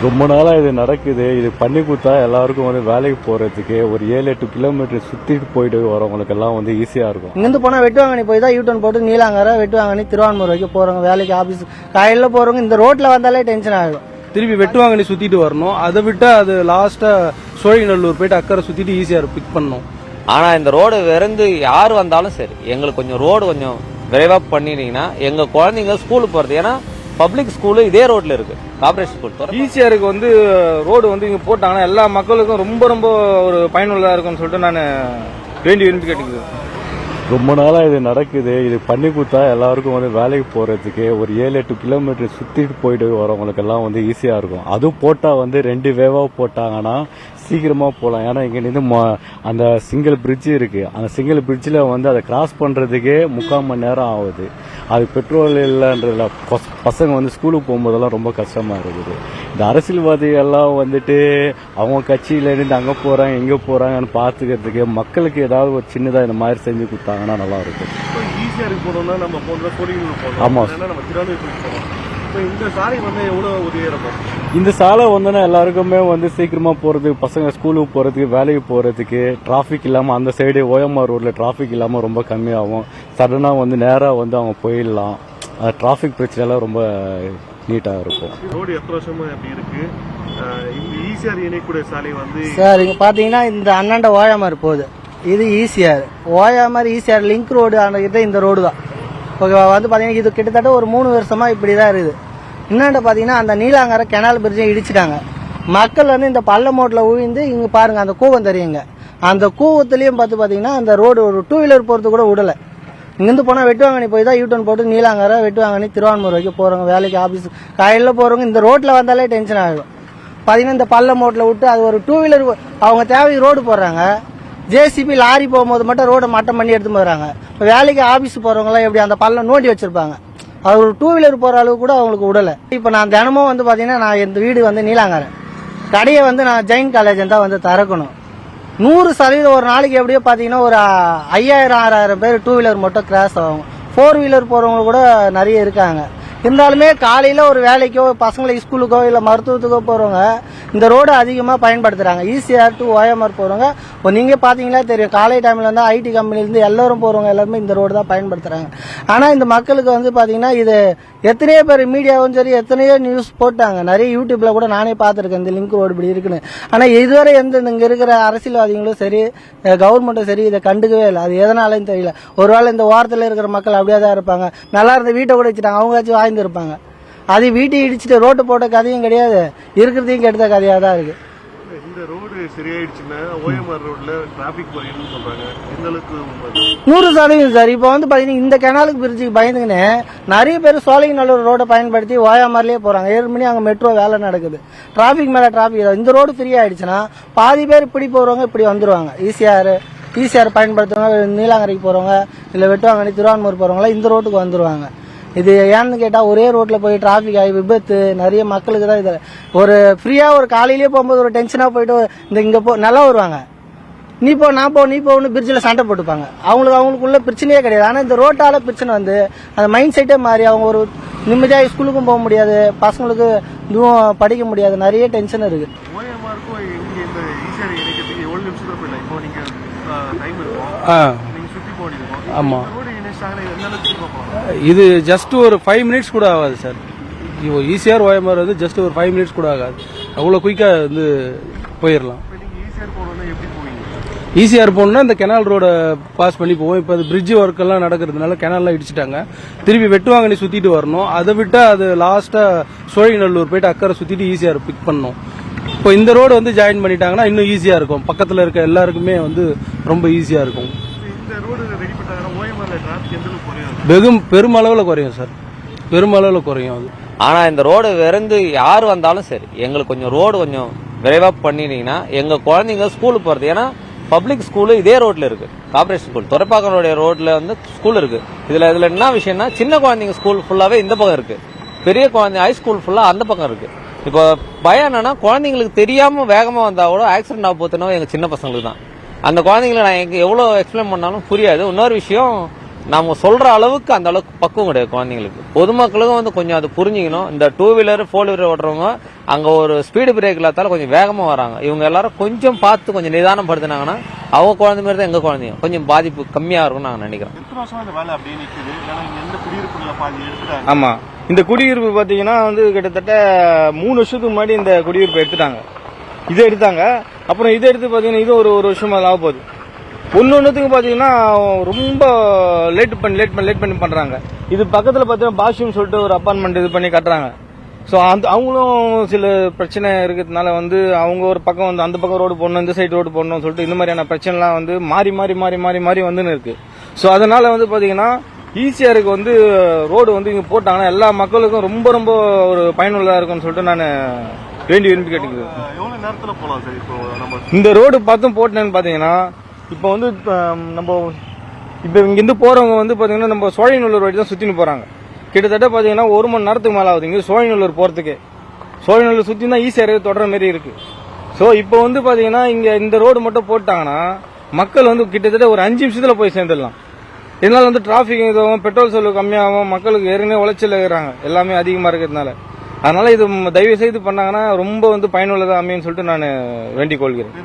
ரொம்ப நாளா இது நடக்குது. இது பண்ணி கொடுத்தா எல்லாருக்கும் வேலைக்கு போறதுக்கு ஒரு 7-8 கிலோமீட்டர் சுத்திட்டு போயிட்டு வரவங்களுக்கு எல்லாம் ஈஸியா இருக்கும். இங்கிருந்து போனா வெட்டுவாங்கனி போய் தான் யூ-டர்ன் போட்டு நீலாங்கரை வெட்டுவாங்கனி திருவான்மூர் வரைக்கும் போறவங்க வேலைக்கு ஆபீஸ் காலையில போறவங்க இந்த ரோட்ல வந்தாலே டென்ஷன் ஆகும். திருப்பி வெட்டுவாங்கனி சுத்திட்டு வரணும். அதை விட்டா அது லாஸ்டா சோழிநல்லூர் போயிட்டு அக்கறை சுத்திட்டு ஈஸியா பிக் பண்ணணும். ஆனா இந்த ரோடு விரைந்து யார் வந்தாலும் சரி எங்களுக்கு கொஞ்சம் ரோடு கொஞ்சம் விரைவா பண்ணினீங்கன்னா எங்க குழந்தைங்க ஸ்கூலுக்கு போறது. ஏன்னா பப்ளிக் ஸ்கூலு இதே ரோட்ல இருக்கு. கார்பரேஷன் ஸ்கூல் ஈஸியா இருக்கு. ரோடு இங்க போட்டாங்கன்னா எல்லா மக்களுக்கும் ரொம்ப ரொம்ப ஒரு பயனுள்ளதா இருக்கும்னு சொல்லிட்டு நான் விரும்பி கேட்டுக்கிறேன். ரொம்ப நாளா இது நடக்குது. இது பண்ணி கொடுத்தா எல்லாருக்கும் வேலைக்கு போறதுக்கு ஒரு 7-8 கிலோமீட்டர் சுத்திட்டு போயிட்டு வரவங்களுக்கு எல்லாம் ஈஸியா இருக்கும். அதுவும் போட்டா 2 வேவா போட்டாங்கன்னா சீக்கிரமா போகலாம். ஏன்னா இங்க இருந்து அந்த சிங்கிள் பிரிட்ஜ் இருக்கு. அந்த சிங்கிள் பிரிட்ஜில் அதை கிராஸ் பண்றதுக்கே 3/4 மணி நேரம் ஆகுது. அது பெட்ரோல் இல்லைன்றதுல பசங்க ஸ்கூலுக்கு போகும்போதெல்லாம் ரொம்ப கஷ்டமா இருக்குது. இந்த அரசியல்வாதிகள் எல்லாம் அவங்க கட்சியில இருந்து அங்க போறாங்க இங்க போறாங்கன்னு பாத்துக்கிறதுக்கு மக்களுக்கு ஏதாவது ஒரு சின்னதா இந்த மாதிரி செஞ்சு கொடுத்தாங்கன்னா நல்லா இருக்கும். ஈஸியா இருக்கு போனோம்னா நம்ம போனோம். ஆமா, நம்ம திருவாரூர் போனோம். இந்த சாலை எவ்வளவு உதவியா இருக்கும்? இந்த சாலை எல்லாருக்குமே சீக்கிரமா போறதுக்கு, பசங்க ஸ்கூலுக்கு போறதுக்கு, வேலைக்கு போறதுக்கு, டிராபிக் இல்லாம அந்த சைடு ஓஎம்ஆர் ரோட்ல டிராபிக் இல்லாம ரொம்ப கம்மியாகும். சடனா நேரா அவங்க போயிடலாம். டிராபிக் பிரச்சனை எல்லாம் ரொம்ப நீட்டா இருக்கும். ரோடு எத்தனை வருஷமா அப்படி இருக்கு? இந்த ஈசிஆர் இணைக்கூடிய சாலை சார் இங்க பாத்தீங்கன்னா இந்த அண்ணாண்ட ஓயாமர் போகுது. இது ஈசிஆர் ஓயாமர் ஈசிஆர் லிங்க் ரோடு ஆனகிட்ட இந்த ரோடு தான். ஓகேவா? பாத்தீங்கன்னா இது கிட்டத்தட்ட ஒரு 3 வருஷமா இப்படிதான் இருக்குது. இன்னொன்று பாத்தீங்கன்னா அந்த நீலாங்கரை கெனால் பிரிட்ஜை இடிச்சிட்டாங்க. மக்கள் இந்த பள்ளமோட்டில் விழுந்து இங்க பாருங்க அந்த கூவம் தெரியுங்க. அந்த கூவத்திலையும் பாத்தீங்கன்னா அந்த ரோடு ஒரு 2 வீலர் போறது கூட விடல. இங்கிருந்து போனா வெட்டுவாங்கனி போய் தான் யூ-டர்ன் போட்டு நீலாங்கரை வெட்டுவாங்கனி திருவான்மூர் வரைக்கும் போறவங்க வேலைக்கு ஆபீஸ் காலையில போறவங்க இந்த ரோட்ல வந்தாலே டென்ஷன் ஆகும். பாத்தீங்கன்னா இந்த பள்ளமோட்டில் விட்டு அது ஒரு 2 வீலர் அவங்க தேவை ரோடு போடுறாங்க. ஜேசிபி லாரி போகும்போது மட்டும் ரோட மட்டம் பண்ணி எடுத்து போறாங்க. இப்போ வேலைக்கு ஆபீஸ் போறவங்க எல்லாம் எப்படி அந்த பள்ளம் நோண்டி வச்சிருப்பாங்க. அது ஒரு 2 வீலர் போற அளவுக்கு கூட அவங்களுக்கு விடல. இப்போ நான் தினமும் பாத்தீங்கன்னா நான் இந்த வீடு நீலாங்கரை கடையை நான் ஜெயின் காலேஜ் தான் திறக்கணும். 100% ஒரு நாளைக்கு எப்படியோ பாத்தீங்கன்னா ஒரு 5000-6000 பேர் 2 வீலர் மட்டும் கிராஸ் ஆகும். 4 வீலர் போறவங்க கூட நிறைய இருக்காங்க. இருந்தாலுமே காலையில ஒரு வேலைக்கோ பசங்களை ஸ்கூலுக்கோ இல்ல மருத்துவத்துக்கோ போறவங்க இந்த ரோடு அதிகமா பயன்படுத்துறாங்க. ஈசிஆர் டு ஓஎம்ஆர் போறவங்க நீங்க பாத்தீங்களா தெரியும். காலை டைம்ல ஐடி கம்பெனில இருந்து எல்லாரும் போறவங்க எல்லாருமே இந்த ரோடு தான் பயன்படுத்துறாங்க. ஆனா இந்த மக்களுக்கு பாத்தீங்கன்னா இது எத்தனையோ பேர் மீடியாவும் சரி எத்தனையோ நியூஸ் போட்டாங்க. நிறைய யூடியூப்ல கூட நானே பாத்துருக்கேன் இந்த லிங்க் ரோடு இப்படி இருக்குன்னு. ஆனா இதுவரை இங்க இருக்கிற அரசியல்வாதிகளும் சரி கவர்மெண்ட்டும் சரி இதை கண்டுக்கவே இல்லை. அது எதனாலன்னு தெரியல. ஒருவேளை இந்த ஓரத்தில் இருக்கிற மக்கள் அப்படியே தான் இருப்பாங்க. நல்லா இருந்த வீட்டை கூட வச்சுட்டாங்க. அவங்களாச்சும் இருப்பாங்க. அது வீட்டை இடிச்சுட்டு ரோட்டு போட்ட கதையும் கிடையாது, இருக்கிறதையும் கெடுத்த கதையா தான் இருக்கு. இந்த ரோடு சரியாயிடுச்சுன்னா ஓஎம்ஆர் ரோட்ல டிராபிக் குறையும்னு சொல்றாங்க. இந்த அளவுக்கு 100% சார். இப்போ பாத்தீங்கன்னா இந்த கெனாலுக்கு பிரிட்ஜுக்கு பயந்துங்கன்னு நிறைய பேர் சோழிங்கநல்லூர் ரோட பயன்படுத்தி ஓஎம்ஆர்லயே போறாங்க. 7 மணி அங்க மெட்ரோ வேலை நடக்குது. டிராபிக் மேல டிராபிக். இந்த ரோடு ஃப்ரீ ஆயிடுச்சுன்னா பாதி பேர் இப்படி போறவங்க இப்படி வந்துருவாங்க. ஈசிஆர் பயன்படுத்துறவங்க நீலாங்கரைக்கு போறவங்க இல்ல வெட்டுவாங்கனி திருவான்மூர் போறவங்க இந்த ரோட்டுக்கு வந்துருவாங்க. இது ஏன்னு கேட்டா ஒரே ரோட்ல போய் டிராபிக் ஆகி விபத்து நிறைய மக்களுக்கு தான். இது ஒரு ஃப்ரீயா ஒரு காலையிலேயே போகும்போது ஒரு டென்ஷனா போயிட்டு இங்க நல்லா வருவாங்க. நீ போ நான் போ நீ போன்னு பிரிட்ஜில் சண்டை போட்டுப்பாங்க. அவங்களுக்குள்ள பிரச்சனையே கிடையாது. ஆனா இந்த ரோட்டால பிரச்சனை அந்த மைண்ட் செட்டே மாறி அவங்க ஒரு நிம்மதியாக ஸ்கூலுக்கும் போக முடியாது, பசங்களுக்கு இதுவும் படிக்க முடியாது. நிறைய டென்ஷன் இருக்கு. ஓஎம்ஆருக்கும் இந்த ஈசிஆர் இணைக்கிறதுக்கு எவ்வளவு நிமிஷம் போயிடலாம்? இப்போ நீங்க டைம் இருக்கும், நீங்க சுத்தி போனீங்க. ஆமா, இது ஜஸ்ட் ஒரு 5 மினிட்ஸ் கூட ஆகாது சார். ஈசிஆர் ஓஎம்ஆர் ஜஸ்ட் ஒரு 5 மினிட்ஸ் கூட ஆகாது. அவ்வளவு குயிக்கா போயிடலாம். ஈசிஆர் போகணும்னா இந்த கெனால் ரோட பாஸ் பண்ணி போவோம். இப்போ அது பிரிட்ஜ் ஒர்க் எல்லாம் நடக்கிறதுனால கெனால்லாம் இடிச்சிட்டாங்க. திருப்பி வெட்டுவாங்கனி சுத்திட்டு வரணும். அதை விட்டா அது லாஸ்டா சோழிநல்லூர் போயிட்டு அக்கறை சுத்திட்டு ஈசிஆர் பிக் பண்ணணும். இப்போ இந்த ரோடு ஜாயின் பண்ணிட்டாங்கன்னா இன்னும் ஈஸியா இருக்கும். பக்கத்துல இருக்க எல்லாருக்குமே ரொம்ப ஈஸியா இருக்கும். பெருமளவுல குறையும் சார், பெருமளவுல குறையும் அது. ஆனா இந்த ரோடு விரைந்து யார் வந்தாலும் சரி எங்களுக்கு கொஞ்சம் ரோடு கொஞ்சம் விரைவா பண்ணினீங்கன்னா எங்க குழந்தைங்க ஸ்கூலுக்கு போறது. ஏன்னா பப்ளிக் ஸ்கூலு இதே ரோட்ல இருக்கு. கார்பரேஷன் ஸ்கூல் துறைப்பாக்கனுடைய ரோட்ல ஸ்கூல் இருக்கு. இதுல என்ன விஷயம்னா சின்ன குழந்தைங்க ஸ்கூல் ஃபுல்லாவே இந்த பக்கம் இருக்கு, பெரிய குழந்தை ஹை ஸ்கூல் ஃபுல்லா அந்த பக்கம் இருக்கு. இப்போ பயம் என்னன்னா குழந்தைங்களுக்கு தெரியாம வேகமா வந்தா கூட ஆக்சிடென்ட் ஆக போத்துனா எங்க சின்ன பசங்களுக்கு தான். அந்த குழந்தைங்களை நான் எவ்வளவு எக்ஸ்பிளைன் பண்ணாலும் புரியாது. இன்னொரு விஷயம் நம்ம சொல்ற அளவுக்கு அந்த அளவுக்கு பக்குவம் கிடையாது குழந்தைங்களுக்கு. பொதுமக்களுக்கும் வந்து கொஞ்சம் அது புரிஞ்சுக்கணும். இந்த 2 வீலர் 4 வீலர் ஓட்டுறவங்க அங்க ஒரு ஸ்பீடு பிரேக் இல்லாதால கொஞ்சம் வேகமா வராங்க. இவங்க எல்லாரும் கொஞ்சம் பார்த்து கொஞ்சம் நிதானம் படுத்தினாங்கன்னா அவங்க குழந்தை மாதிரி தான் எங்க குழந்தைங்க கொஞ்சம் பாதிப்பு கம்மியா இருக்கும்னு நாங்க நினைக்கிறோம். எத்தனை வருஷமா இந்த வேலை அப்படியே நிக்குது? ஏன்னா இங்க எந்த குடியிருப்புல பாதி எடுத்துட்டாங்க. ஆமா, இந்த குடியிருப்பு பாத்தீங்கன்னா வந்து கிட்டத்தட்ட 3 வருஷத்துக்கு முன்னாடி இந்த குடியிருப்பு எடுத்துட்டாங்க. இதை எடுத்தாங்க, அப்புறம் இதை எடுத்து பாத்தீங்கன்னா இது ஒரு வருஷமா ஆக போகுது. ஒன்னொன்னுக்கு பாத்தீங்கன்னா ரொம்ப லேட் பண்ணி பண்றாங்க. இது பக்கத்துல பாத்தீங்கன்னா பாஷ்யம் சொல்லிட்டு ஒரு அபார்ட்மெண்ட் இது பண்ணி கட்டுறாங்க. ஸோ அவங்களும் சில பிரச்சனை இருக்கிறதுனால வந்து அவங்க ஒரு பக்கம் வந்து அந்த பக்கம் ரோடு போடணும், இந்த சைடு ரோடு போடணும்னு சொல்லிட்டு இந்த மாதிரியான பிரச்சனைலாம் வந்து மாறி வந்துன்னு இருக்கு. ஸோ அதனால வந்து பாத்தீங்கன்னா ஈசிஆருக்கு வந்து ரோடு வந்து இங்க போட்டாங்கன்னா எல்லா மக்களுக்கும் ரொம்ப ரொம்ப ஒரு பயனுள்ளதா இருக்கும்னு சொல்லிட்டு நான் விரும்பி கேட்டுக்கிறேன். எவ்வளவு நேரத்துல போலாம் சார்? இப்போ நம்ம இந்த ரோடு பார்த்தும் போட்டேன்னு பாத்தீங்கன்னா இப்போ வந்து நம்ம இப்போ இங்கிருந்து போறவங்க வந்து பாத்தீங்கன்னா நம்ம சோழிநல்லூர் வழி தான் சுத்தின்னு போறாங்க. கிட்டத்தட்ட பாத்தீங்கன்னா 1 மணி நேரத்துக்கு மேல ஆகுது இங்க சோழிநல்லூர் போறதுக்கு. சோழிநல்லூர் சுத்தி தான் ஈஸியாக தொடர மாதிரி இருக்கு. ஸோ இப்போ வந்து பாத்தீங்கன்னா இங்க இந்த ரோடு மட்டும் போட்டாங்கன்னா மக்கள் வந்து கிட்டத்தட்ட ஒரு 5 நிமிஷத்துல போய் சேர்ந்துடலாம். இதனால வந்து டிராபிக் இதுவும் பெட்ரோல் செலவு கம்மியாகும், மக்களுக்கு ஏற்கனவே உளைச்சல் இருக்கிறாங்க எல்லாமே அதிகமா இருக்கிறதுனால. அதனால இது தயவு செய்து பண்ணாங்கன்னா ரொம்ப வந்து பயனுள்ளதா அமையும்னு சொல்லிட்டு நான் வேண்டிக் கொள்கிறேன்.